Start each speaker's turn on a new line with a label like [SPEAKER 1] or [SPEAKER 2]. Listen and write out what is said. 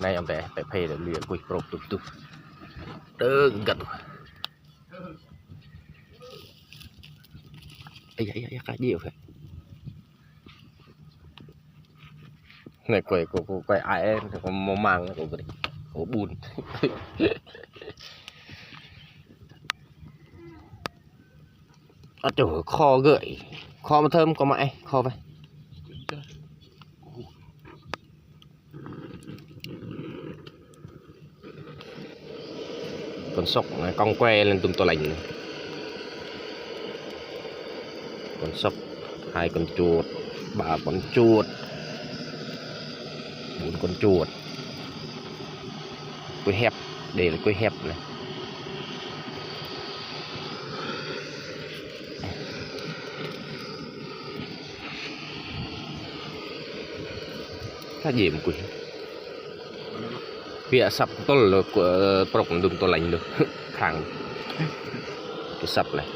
[SPEAKER 1] này ông bé phải phê được liền quỳ pro tục tục đỡ gật ấy cái nhiều phải này quay ai em có màu màng có bùn trời kho gợi kho mà thơm có mãi kho vậy con sóc này cong que lên tùm to lạnh này. Con sóc 2 con chuột 3 con chuột 4 con chuột quay hẹp để là quay hẹp này cái gì mà quỷ bịa sập tôi là của bọc đừng tôi lạnh được khẳng cái sập này